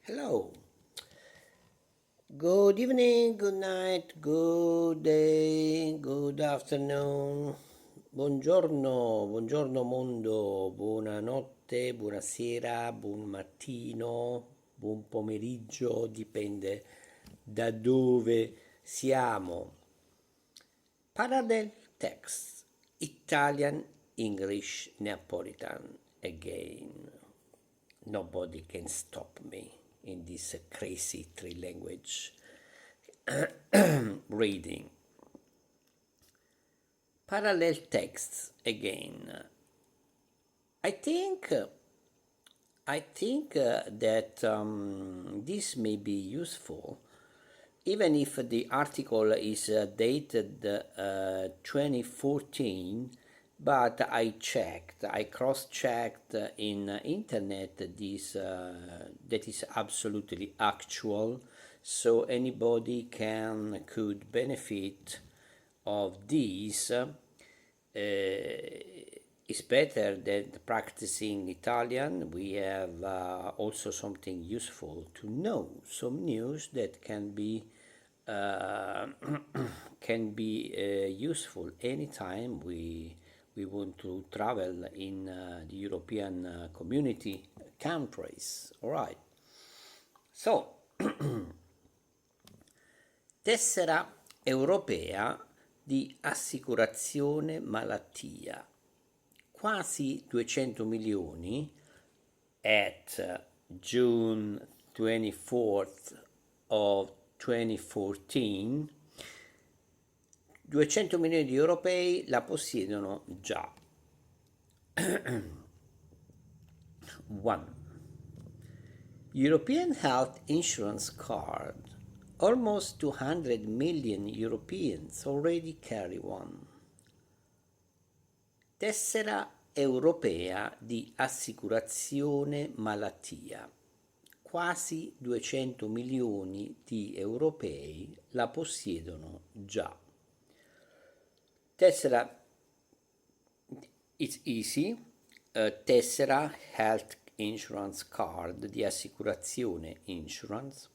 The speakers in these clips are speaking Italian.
Hello. Good evening, good night, good day, good afternoon. Buongiorno mondo, buonanotte, buonasera, buon mattino, buon pomeriggio, dipende da dove siamo. Parallel text, Italian, English, Neapolitan again. Nobody can stop me in this crazy three language reading. Parallel texts again. I think that this may be useful, even if the article is dated 2014. But I cross-checked in internet this that is absolutely actual, so anybody could benefit of this. It's better than practicing Italian. We have also something useful to know, some news that uh, can be useful anytime we want to travel in the European community countries. All right. So, tessera europea di assicurazione malattia, quasi 200 milioni at June 24th of 2014. 200 milioni di europei la possiedono già. 1. European Health Insurance Card. Almost 200 million Europeans already carry one. Tessera europea di assicurazione malattia. Quasi 200 milioni di europei la possiedono già. Tessera, it's easy. Tessera Health Insurance Card di assicurazione insurance.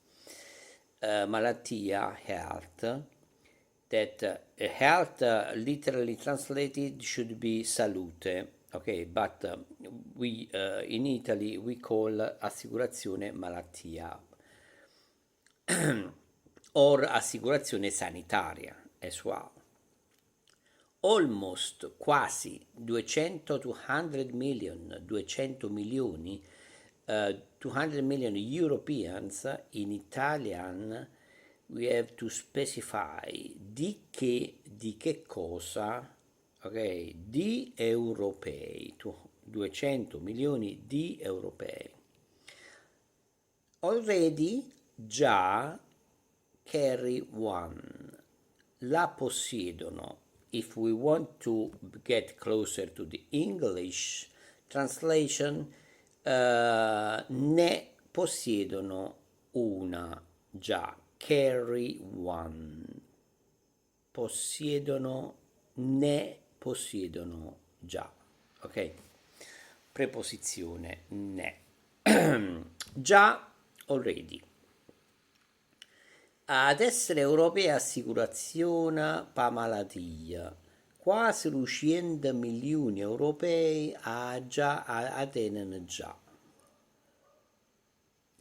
Malattia health. That health literally translated should be salute. Okay, but we in Italy we call assicurazione malattia or assicurazione sanitaria as well. Almost, quasi 200 million, 200 milioni, 200 million Europeans. In Italian we have to specify di che cosa, ok, di europei, 200 milioni di europei. Already, già, carry one, la possiedono. If we want to get closer to the English translation, ne possiedono una già, carry one. Possiedono, ne possiedono già. Ok? Preposizione ne. Già, already. Ad essere europea assicurazione pa malattia. Quasi 200 milioni europei tenen già.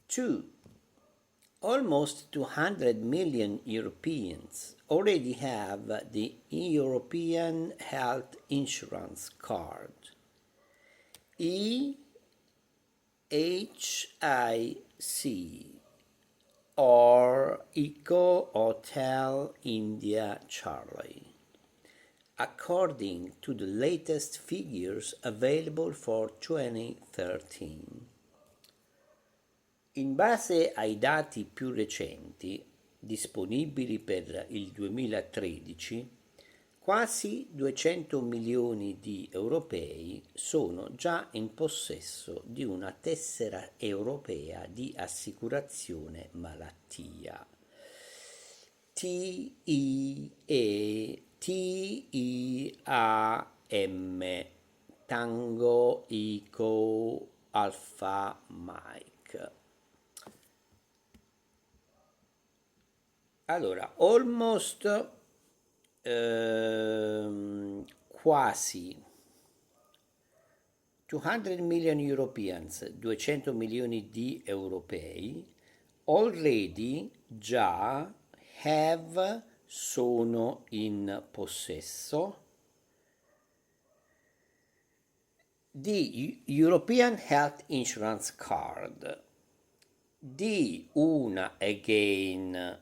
2. Almost 200 million Europeans already have the European Health Insurance Card. EHIC or Eco Hotel India Charlie, according to the latest figures available for 2013. In base ai dati più recenti, disponibili per il 2013, quasi 200 milioni di europei sono già in possesso di una tessera europea di assicurazione malattia. TIAM, Tango Eco Alpha Mike. Allora, almost quasi 200 million Europeans, 200 milioni di europei, already già have, sono in possesso di European Health Insurance Card, di una again,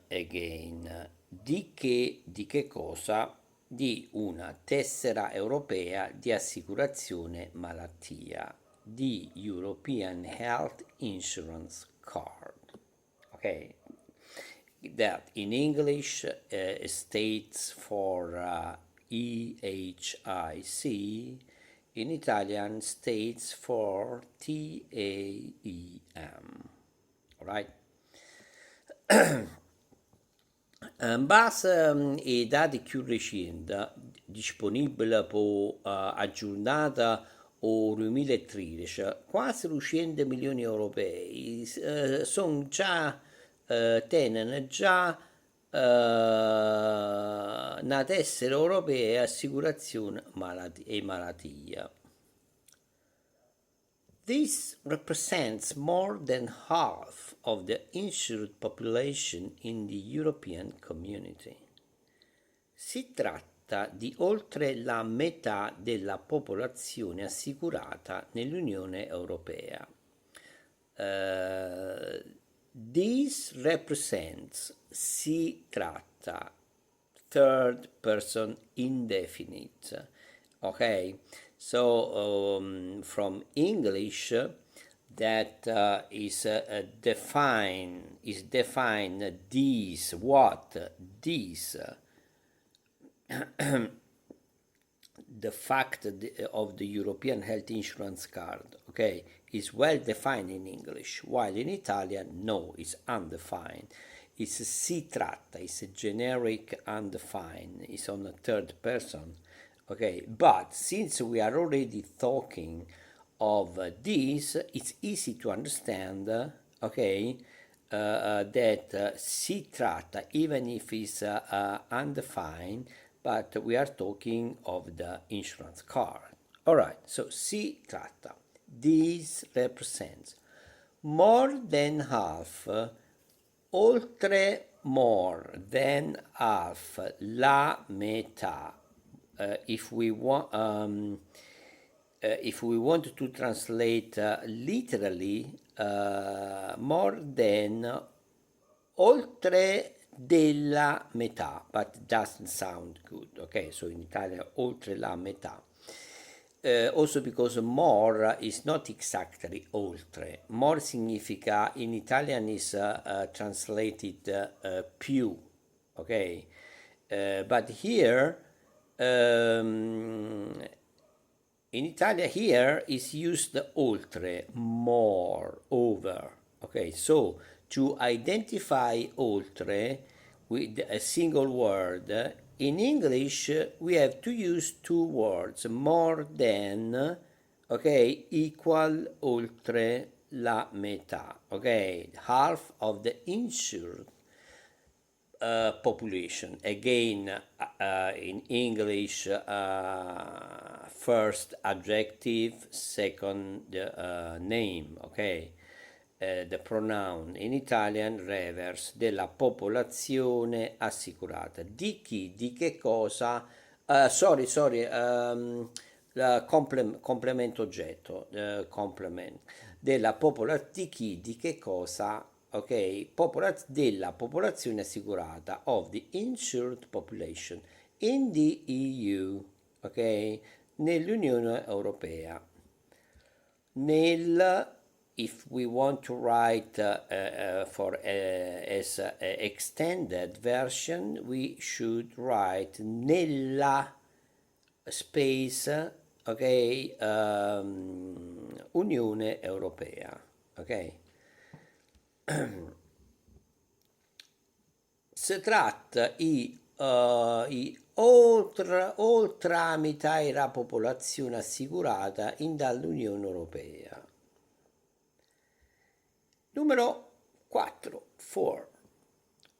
di che cosa? Di una tessera europea di assicurazione malattia, di European Health Insurance Card. Okay, that in English states for EHIC, in Italian states for TAEM. All right. In base ai dati più recenti disponibili per aggiornata o 2013, quasi 200 milioni europei sono già tenen già una tessera europea assicurazione e malattia. This represents more than half of the insured population in the European Community. Si tratta di oltre la metà della popolazione assicurata nell'Unione Europea. This represents, si tratta, third person indefinite. Okay, so from English, that is defined these what these the fact of the European Health Insurance Card, okay, is well defined in English, while in Italian, no, it's undefined. It's si tratta, it's a generic undefined, it's on a third person, okay, but since we are already talking of this, it's easy to understand, okay, that si tratta, even if it's undefined, but we are talking of the insurance card. All right, so si tratta. This represents more than half, oltre more than half, la metà. If we want to translate literally, more than, oltre della metà, but it doesn't sound good. Okay, so in Italian, oltre la metà. Also because more is not exactly oltre. More significa, in Italian is translated più, okay? But here, in Italia here is used oltre, more, over. Okay, so to identify oltre with a single word, in English we have to use two words, more than, okay, equal, oltre la metà, okay, half of the insured population. Again, in English, first adjective, second name, okay? The pronoun. In Italian, reverse, della popolazione assicurata. Di chi, di che cosa? Complemento oggetto, complement. Di chi, di che cosa? Ok, della popolazione assicurata, of the insured population in the EU, ok, nell'Unione Europea. If we want to write as a extended version, we should write nella space, ok, Unione Europea, ok. Si tratta di oltre la metà della popolazione assicurata dall'Unione Europea. Numero 4,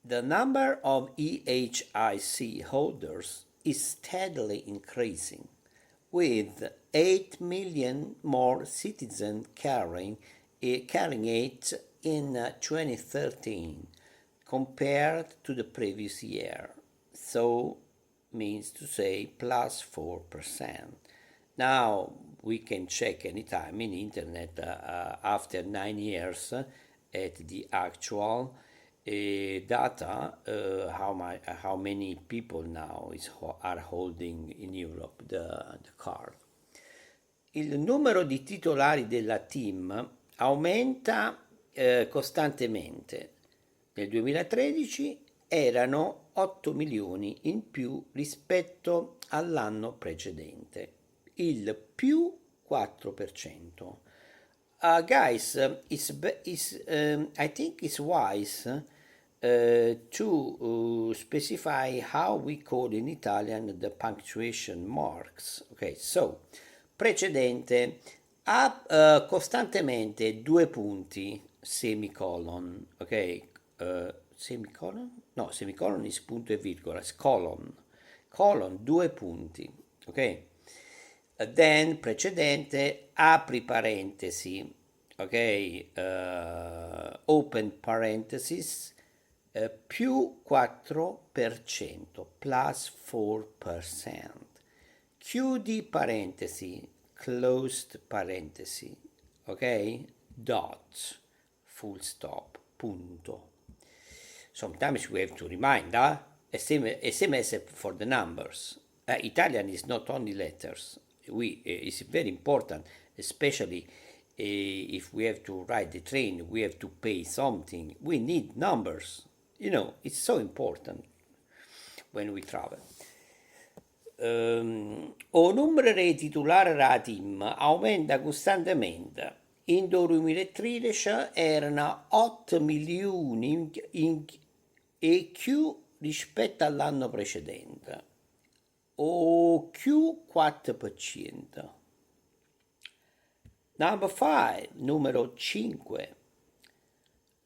The number of EHIC holders is steadily increasing, with 8 million more citizens carrying it in 2013 compared to the previous year. So means to say plus 4%. Now we can check anytime in internet after 9 years at the actual data how many people now are holding in Europe the card. Il numero di titolari della team aumenta costantemente. Nel 2013 erano 8 milioni in più rispetto all'anno precedente, il più 4%. Guys, I think it's wise to specify how we call in Italian the punctuation marks. Okay, so precedente ha costantemente 2 punti, semicolon, ok? Semicolon? No, semicolon is punto e virgola, it's colon, 2 punti, ok? Then precedente, apri parentesi, ok? Open parenthesis, più 4%, plus 4%. Chiudi parentesi, closed parentesi, ok? Dot, full stop, punto. Sometimes we have to remind, same as for the numbers. Italian is not only letters. It's very important, especially if we have to ride the train, we have to pay something. We need numbers. You know, it's so important when we travel. O numero dei titolari della team aumenta costantemente. In 2013 erano 8 milioni e più rispetto all'anno precedente, o più 4%. Numero 5.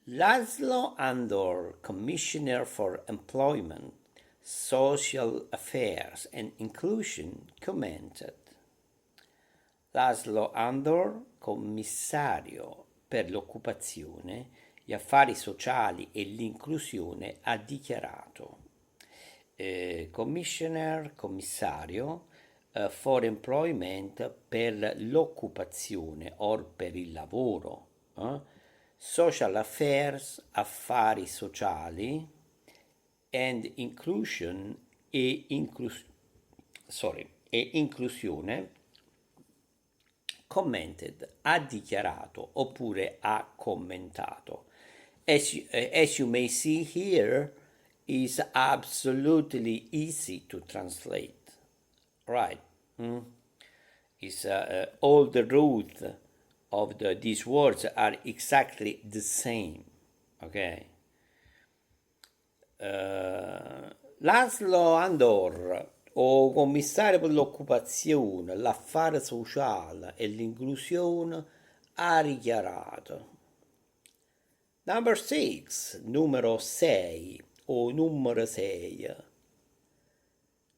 Laszlo Andor, Commissioner for Employment, Social Affairs and Inclusion, commented. Laszlo Andor, commissario per l'occupazione, gli affari sociali e l'inclusione, ha dichiarato. Commissario for Employment, per l'occupazione o per il lavoro, Social Affairs, affari sociali, and Inclusion e inclusione, commented, ha dichiarato oppure ha commentato. As you may see here, is absolutely easy to translate, right? Is all the roots of these words are exactly the same, okay? Laszlo Andor, o commissario per l'occupazione, l'affare sociale e l'inclusione, ha dichiarato. Number 6, numero 6 o numero 6.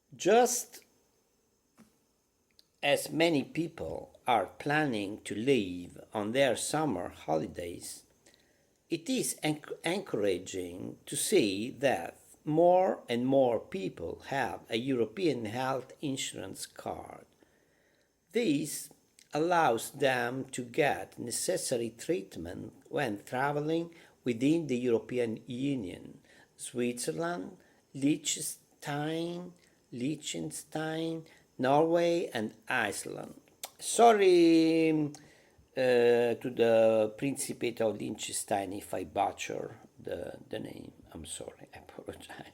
Just as many people are planning to leave on their summer holidays, it is encouraging to see that more and more people have a European health insurance card. This allows them to get necessary treatment when traveling within the European Union, Switzerland, Liechtenstein, Norway and Iceland. Sorry to the Principate of Liechtenstein if I butcher the name. I'm sorry, I apologize.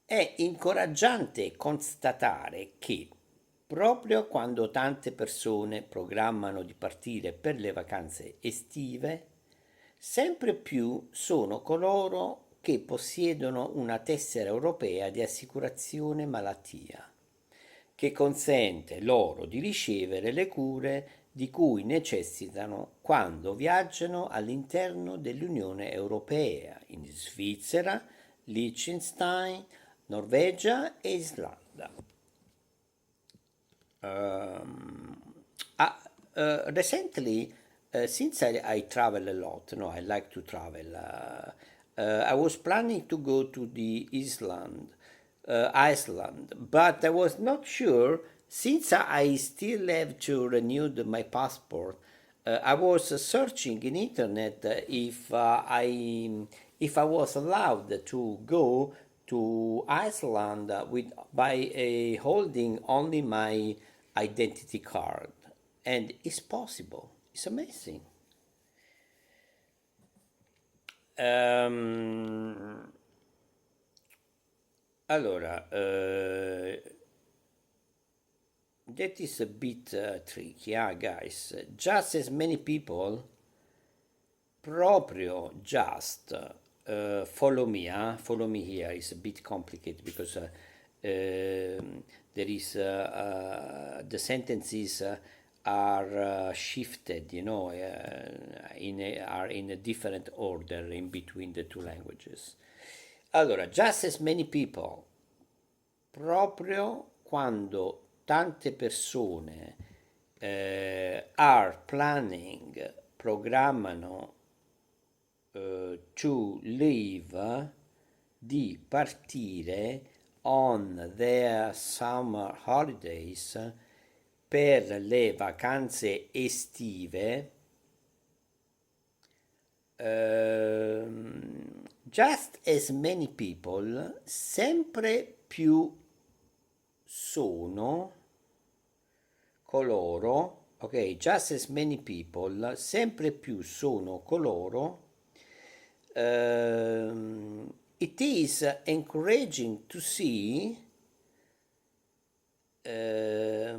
È incoraggiante constatare che proprio quando tante persone programmano di partire per le vacanze estive, sempre più sono coloro che possiedono una tessera europea di assicurazione malattia, che consente loro di ricevere le cure di cui necessitano quando viaggiano all'interno dell'Unione Europea, in Svizzera, Liechtenstein, Norvegia e Islanda. Um, uh, Recently, since I travel a lot, no, I like to travel. I was planning to go to the Iceland, but I was not sure since I still have to renew my passport. I was searching in internet if I was allowed to go to Iceland with by holding only my identity card, and it's possible. It's amazing. Ehm, allora, that is a bit tricky, guys. Just as many people, proprio just, follow me here. It's a bit complicated because there is the sentences are shifted, are in a different order in between the two languages. Allora, just as many people, proprio quando tante persone are planning, programmano to leave, di partire on their summer holidays per le vacanze estive. Just as many people, sempre più sono coloro, ok, just as many people, sempre più sono coloro. It is encouraging to see, è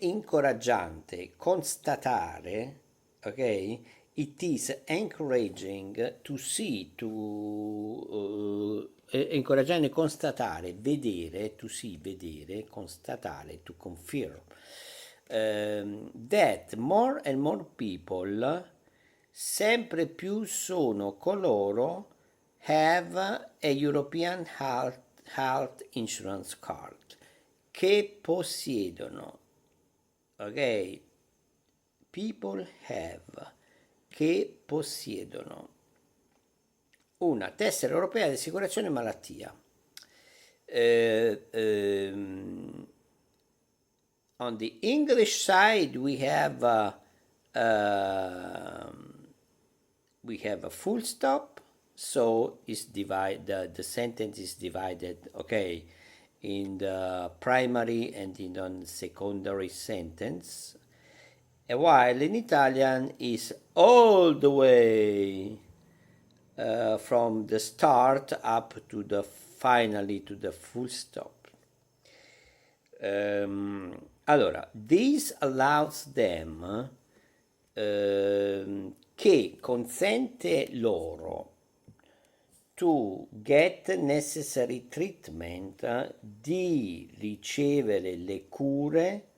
incoraggiante constatare, ok? It is encouraging to see, è incoraggiante constatare, vedere, to see, vedere, constatare, to confirm, that more and more people, sempre più sono coloro, have a European health insurance card, che possiedono, ok? People have, che possiedono una tessera europea di assicurazione malattia. On the English side, we have a full stop, so it's the sentence is divided, okay, in the primary and in the secondary sentence, while in Italian is all the way from the start up to the finally to the full stop. Allora, this allows them, che consente loro, to get necessary treatment, di ricevere le cure,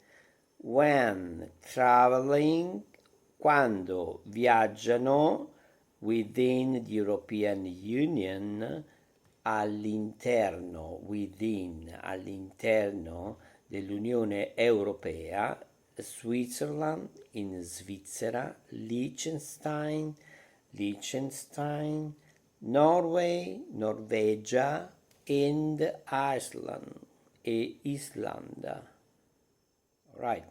when traveling, quando viaggiano, within the European Union, all'interno dell'Unione Europea, Switzerland, in Svizzera, Liechtenstein, Norway, Norvegia, and Iceland e Islanda. Right.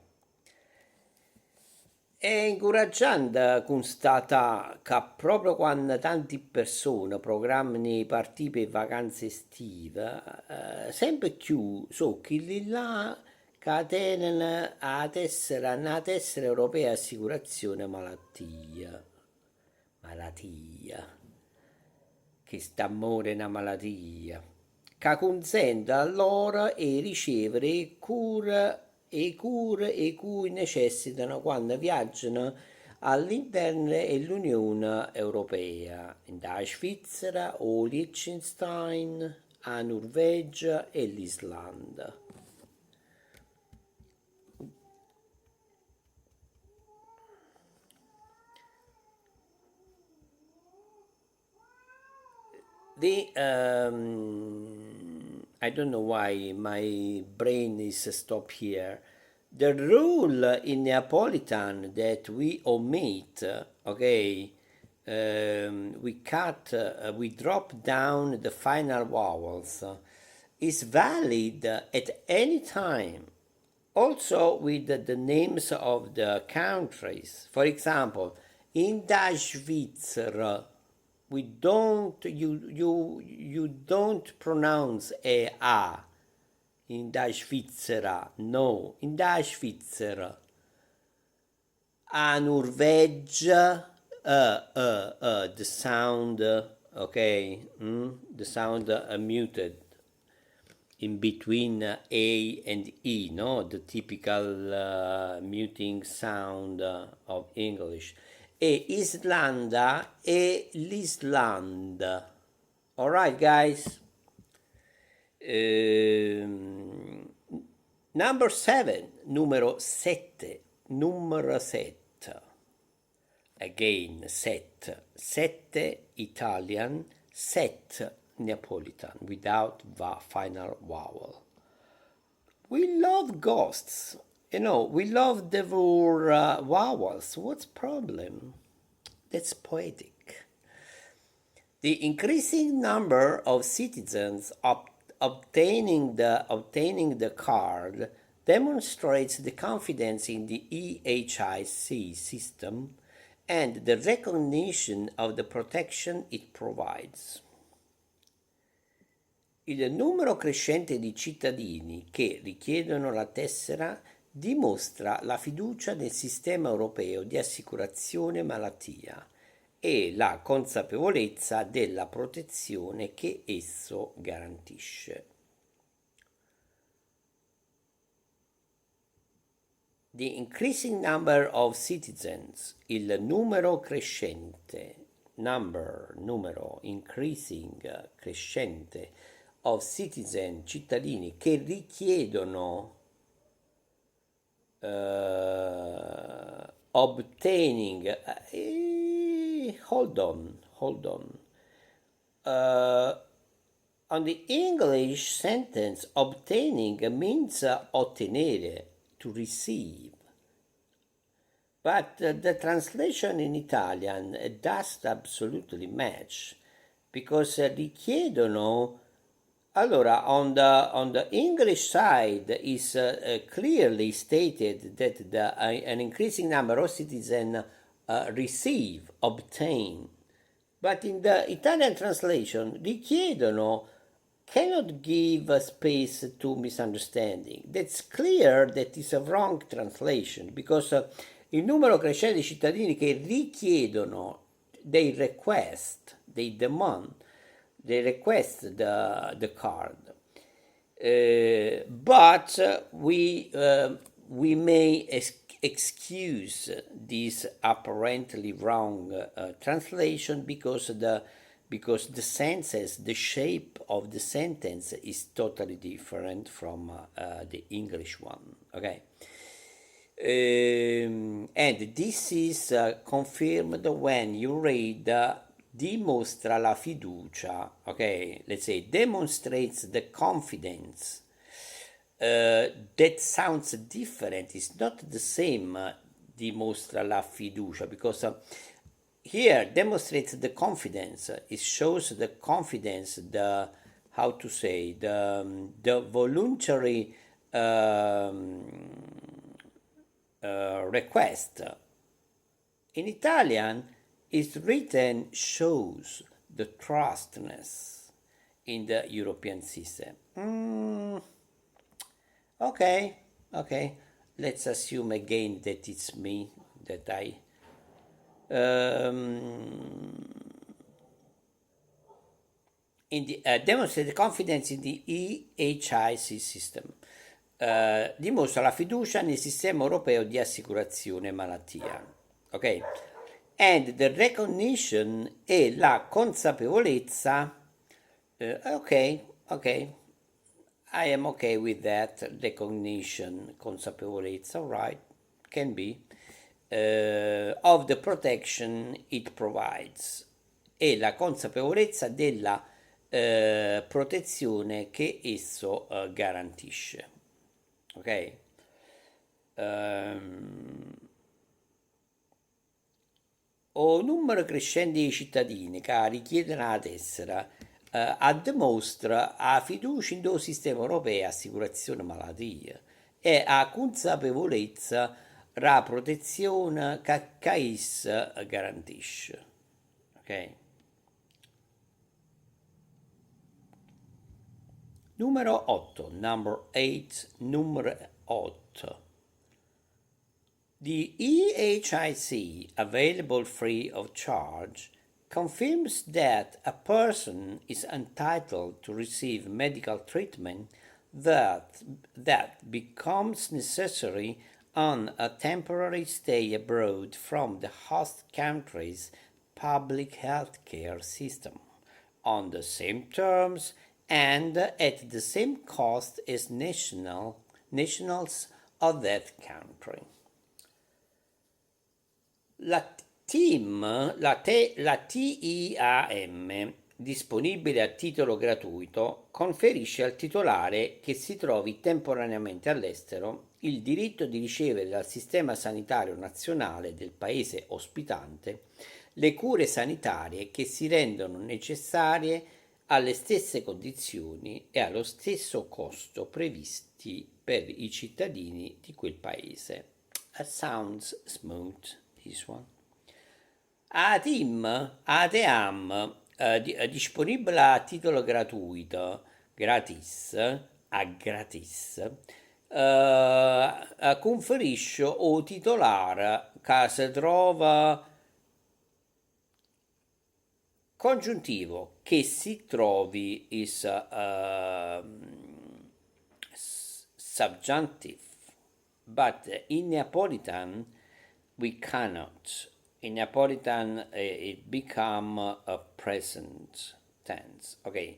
È incoraggiante constatare che proprio quando tante persone programmano partite per vacanze estive, sempre più so che lì là che tengono una tessera europea assicurazione malattia, che sta morendo una malattia, che consente a loro di ricevere cure e cui necessitano quando viaggiano all'interno dell'Unione Europea, da Svizzera o Liechtenstein, a Norvegia e l'Islanda. The I don't know why my brain is stopped here. The rule in Neapolitan that we omit, okay, we drop down the final vowels, is valid at any time. Also with the names of the countries. For example, in Da Svizzera, we don't you don't pronounce a in Da Svizzera. No, in Da Svizzera. A Norvegia, the sound, okay, the sound muted in between A and E, no? The typical muting sound of English. E Islanda e l'Islanda. All right, guys. Number 7, numero 7, numero 7. Again, set. Sette Italian, set Neapolitan without the final vowel. We love ghosts. You know, we love the vowels. What's problem? That's poetic. The increasing number of citizens obtaining the card demonstrates the confidence in the EHIC system and the recognition of the protection it provides. Il numero crescente di cittadini che richiedono la tessera dimostra la fiducia nel sistema europeo di assicurazione malattia e la consapevolezza della protezione che esso garantisce. The increasing number of citizens, il numero crescente, numero, increasing, crescente, of citizen, cittadini, che richiedono obtaining, hold on. On the English sentence, obtaining means ottenere, to receive. But the translation in Italian does absolutely match, because richiedono. Allora, on the English side is clearly stated that an increasing number of citizens receive, obtain. But in the Italian translation, richiedono cannot give space to misunderstanding. That's clear that is a wrong translation, because il numero crescente di cittadini che richiedono, they request, they demand, they request the card. But we may excuse this apparently wrong translation because the senses, the shape of the sentence is totally different from the English one. Okay. And this is confirmed when you read dimostra la fiducia. Okay, let's say demonstrates the confidence. That sounds different. It's not the same dimostra la fiducia, because here demonstrates the confidence. It shows the confidence, the how to say, the voluntary request. In Italian, it's written shows the trustness in the European system. Okay. Let's assume again that it's me, that I in the demonstrate the confidence in the EHIC system. Dimostra la fiducia nel sistema europeo di assicurazione malattia. Ok? And the recognition e la consapevolezza. Ok. I am okay with that. Recognition, consapevolezza, right? Can be. Of the protection it provides. E la consapevolezza della protezione che esso garantisce. Ok? Ehm, o numero crescente di cittadini che richiedono la tessera dimostra la fiducia in il sistema europeo di assicurazione malattia e la consapevolezza della protezione che essa garantisce. Ok? Numero 8, number 8, numero 8. The EHIC, available free of charge, confirms that a person is entitled to receive medical treatment that, that becomes necessary on a temporary stay abroad from the host country's public healthcare system on the same terms and at the same cost as nationals of that country. La la TIAM, disponibile a titolo gratuito, conferisce al titolare che si trovi temporaneamente all'estero il diritto di ricevere dal sistema sanitario nazionale del paese ospitante le cure sanitarie che si rendono necessarie alle stesse condizioni e allo stesso costo previsti per i cittadini di quel paese. Sounds smooth, this one. ATEAM, disponibile a titolo gratuito, gratis, a gratis, conferisce o titolare che si trova congiuntivo che si trovi is subjunctive, but in Neapolitan we cannot. In Neapolitan it become a present tense, ok?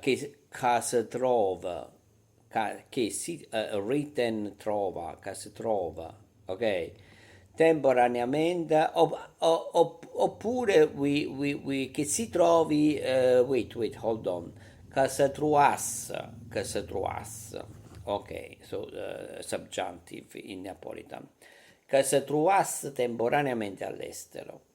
Che si trova, che si written trova, che si trova, ok? Temporaneamente, oppure che si trovi, wait, hold on, che si trovasse, ok, so subjunctive in Neapolitan, che si trovasse temporaneamente all'estero.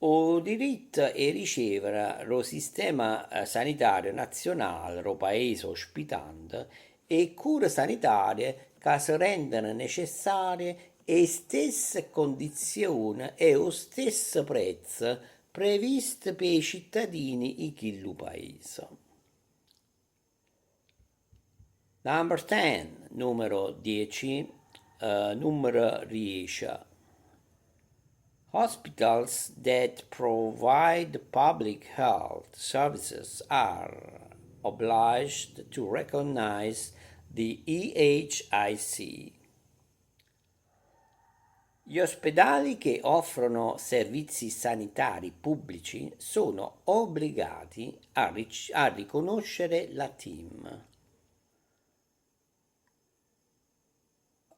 O diritto è ricevere lo sistema sanitario nazionale, lo paese ospitante, e cure sanitarie che si rendono necessarie e stesse condizioni e lo stesso prezzo previsto per i cittadini di quello paese. Number 10, numero 10, numero 10. Hospitals that provide public health services are obliged to recognize the EHIC. Gli ospedali che offrono servizi sanitari pubblici sono obbligati a riconoscere la TIM.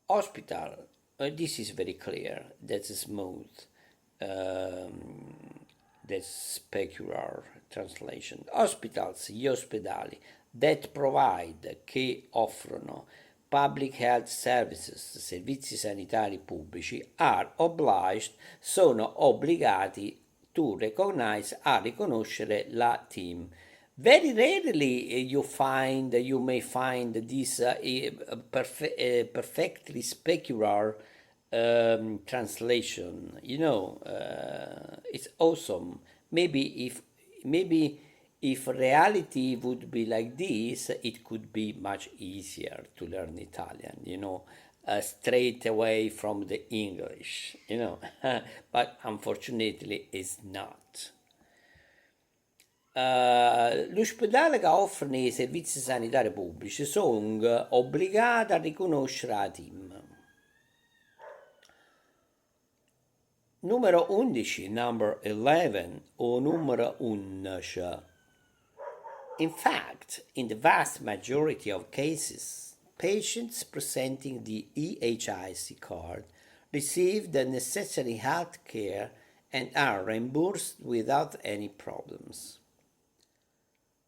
Hospital, this is very clear, that's smooth, that's peculiar translation. Hospitals, gli ospedali, that provide, che offrono public health services, servizi sanitari pubblici, are obliged, sono obbligati to recognize, a riconoscere la TIM. Very rarely you may find this perfectly specular translation. It's awesome. Maybe if reality would be like this, it could be much easier to learn Italian, straight away from the English, but unfortunately it's not. L'ospedale che offre i servizi sanitari pubblici sono obbligati a riconoscere la TIM. Numero 11, number 11 o numero 11. In fact, in the vast majority of cases, patients presenting the EHIC card receive the necessary health care and are reimbursed without any problems.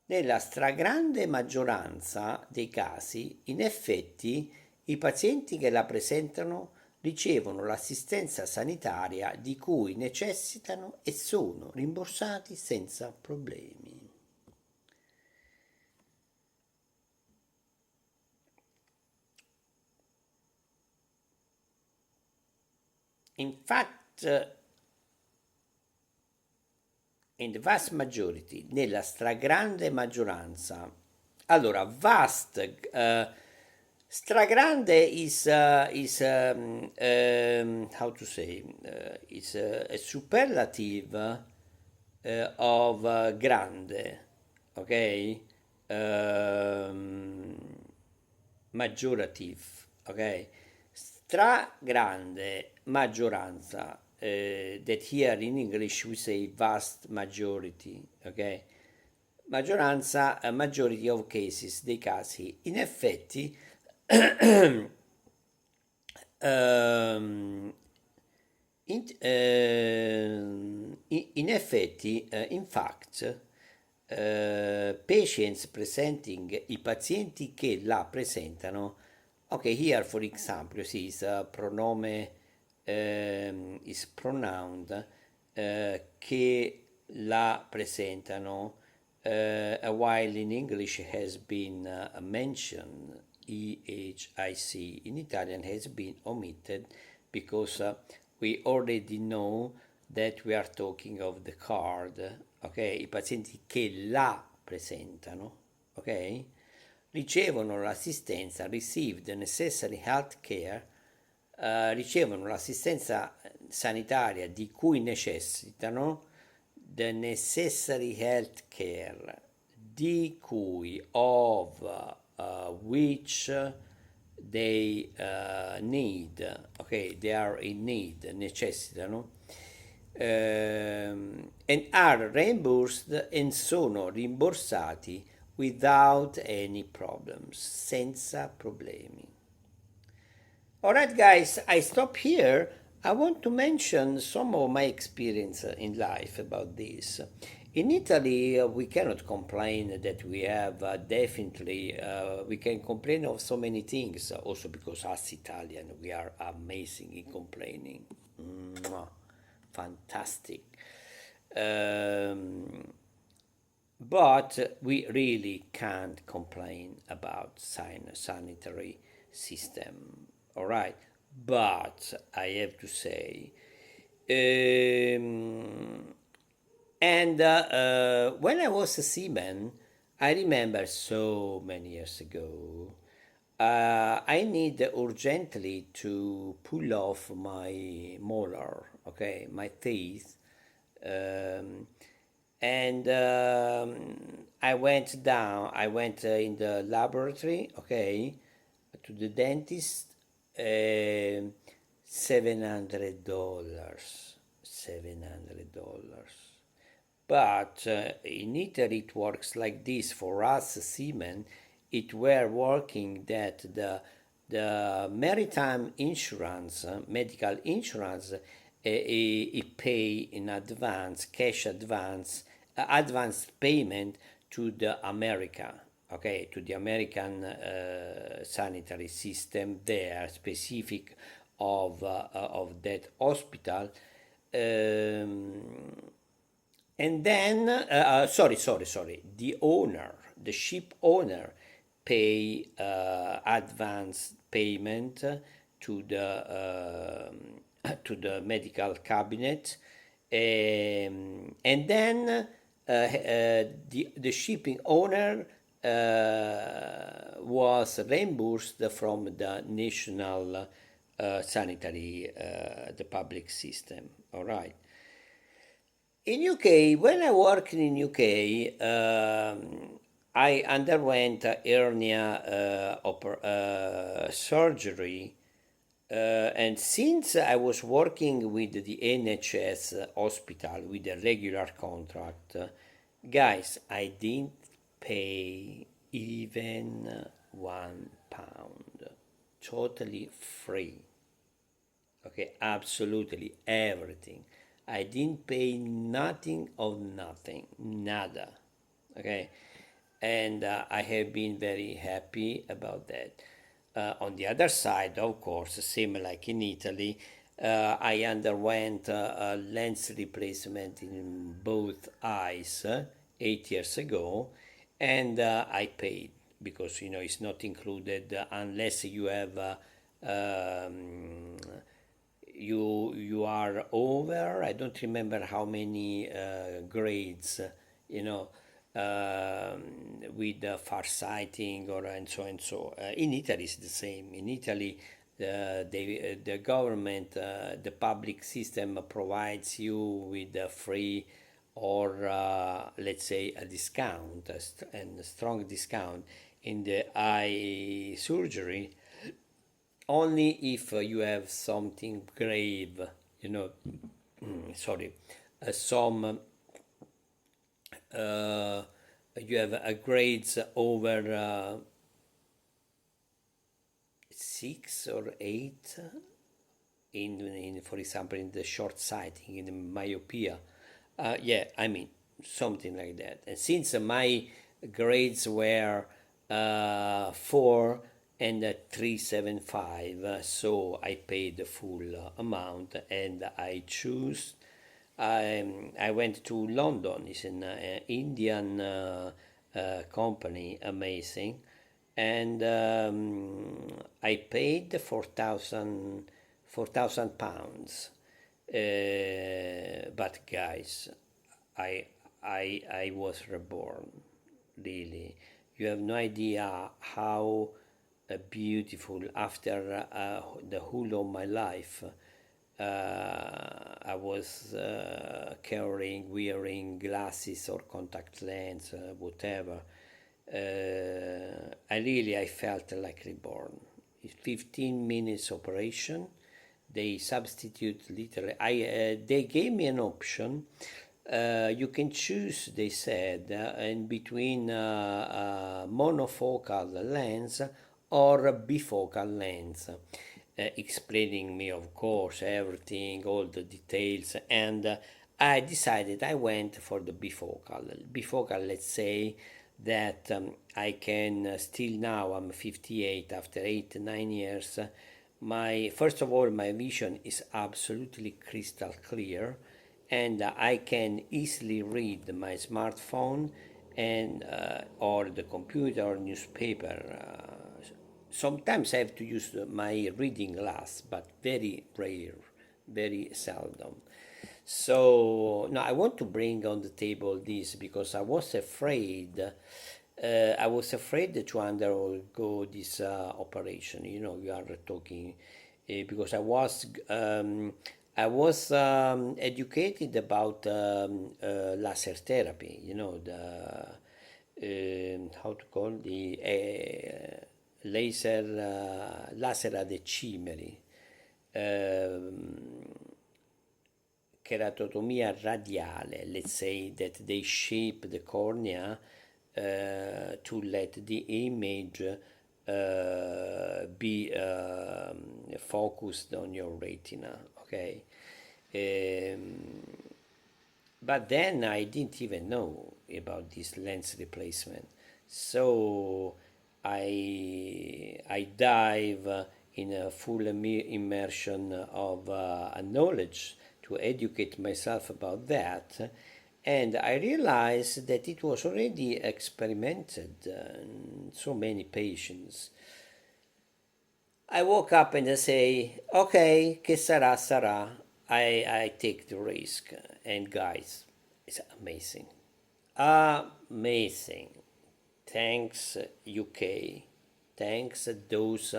Nella stragrande maggioranza dei casi, in effetti, i pazienti che la presentano ricevono l'assistenza sanitaria di cui necessitano e sono rimborsati senza problemi. In fact, in the vast majority, nella stragrande maggioranza. Allora, vast, stragrande is how to say, is a superlative of grande, ok? Maggiorative, ok? Stragrande maggioranza, that here in English we say vast majority, ok? Maggioranza, majority of cases, dei casi. In effetti, ehm, in effetti, in fact, patients presenting, i pazienti che la presentano, ok, here for example, is pronome is pronounced, che la presentano, while in English has been mentioned, EHIC, in Italian has been omitted because we already know that we are talking of the card, ok? I pazienti che la presentano, ok? Ricevono l'assistenza, receive the necessary health care, ricevono l'assistenza sanitaria di cui necessitano, the necessary health care, di cui, of which they need, ok, they are in need, necessitano, and are reimbursed, e sono rimborsati without any problems, senza problemi. Alright, guys, I stop here. I want to mention some of my experience in life about this. In Italy, we cannot complain that we have definitely, we can complain of so many things, also because us Italian, we are amazing in complaining. Mwah. Fantastic. But we really can't complain about sanitary system. All right, but I have to say, um, and when I was a seaman, I remember so many years ago, I need urgently to pull off my molar, okay, my teeth, um, and I went in the laboratory, okay, to the dentist, $700, $700. But in Italy it works like this. For us seamen, it were working that the maritime insurance, medical insurance, it pay in advance, cash advance, advance payment to the America, okay, to the American sanitary system there, specific of that hospital. And then, sorry, the owner, the ship owner, pay advance payment to the to the medical cabinet, and then the shipping owner was reimbursed from the national sanitary, the public system. All right. In UK, when I worked in UK, I underwent a hernia surgery, and since I was working with the NHS hospital with a regular contract, guys, I didn't pay even £1, totally free. Okay, absolutely everything. I didn't pay nothing of nothing, nada. Okay, and I have been very happy about that. On the other side, of course, same like in Italy, I underwent a lens replacement in both eyes 8 years ago, and I paid because it's not included unless you have you are over. I don't remember how many grades, you know, with farsighting or and so and so. In Italy, it's the same. In Italy, the government, the public system provides you with a free or let's say a discount, and a strong discount in the eye surgery only if you have something grave, you know, sorry, some uh, you have a grades over 6 or 8 in for example in the short sighting in the myopia. Yeah, I mean something like that. And since my grades were 4 and 375, so I paid the full amount, and I went to London. It's an Indian company, amazing, and I paid 4,000 pounds. But guys, I was reborn. Really, you have no idea how beautiful after the whole of my life. I was wearing glasses or contact lens, whatever. I felt like reborn. It's 15 minutes operation. They substitute literally. They gave me an option. You can choose, they said, in between monofocal lens or a bifocal lens, explaining me, of course, everything, all the details, and I decided I went for the bifocal. Bifocal, let's say that I can still now. I'm 58 after 8 9 years. My first of all, my vision is absolutely crystal clear, and I can easily read my smartphone and or the computer or newspaper. Sometimes I have to use my reading glass, but very rare, very seldom. So now I want to bring on the table this because I was afraid to undergo this operation. We are talking because I was educated about laser therapy. How to call the laser ad ecimeri, keratotomia radiale. Let's say that they shape the cornea to let the image be focused on your retina. Okay. But then I didn't even know about this lens replacement. So I dive in a full immersion of knowledge to educate myself about that. And I realized that it was already experimented in so many patients. I woke up and I say, okay, che sarà, sarà. I take the risk. And guys, it's amazing. Amazing. Thanks, UK. Thanks, those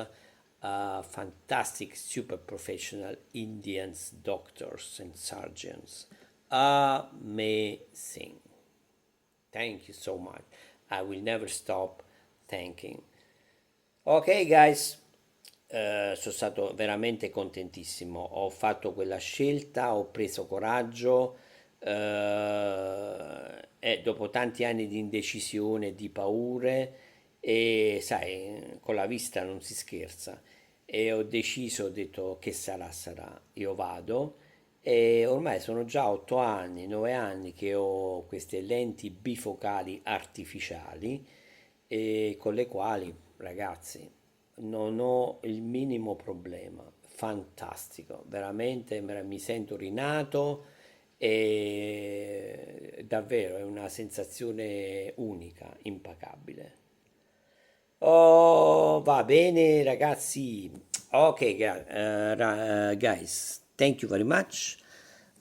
fantastic, super professional Indians, doctors, and surgeons. Amazing. Thank you so much. I will never stop thanking. Ok, guys. Sono stato veramente contentissimo. Ho fatto quella scelta, ho preso coraggio e dopo tanti anni di indecisione, di paure, e sai, con la vista non si scherza. E ho deciso, ho detto che sarà, sarà. Io vado E ormai sono già 8 anni, 9 anni che ho queste lenti bifocali artificiali e con le quali, ragazzi, non ho il minimo problema. Fantastico, veramente mi sento rinato e davvero è una sensazione unica, impeccabile. Oh, va bene, ragazzi. Ok, guys, thank you very much,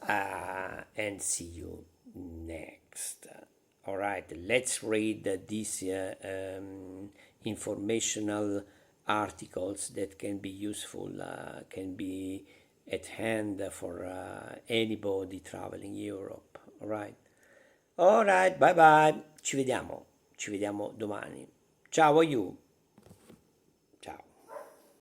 and see you next. All right, let's read these informational articles that can be useful, can be at hand for anybody traveling Europe. All right, bye bye. Ci vediamo domani. Ciao a you.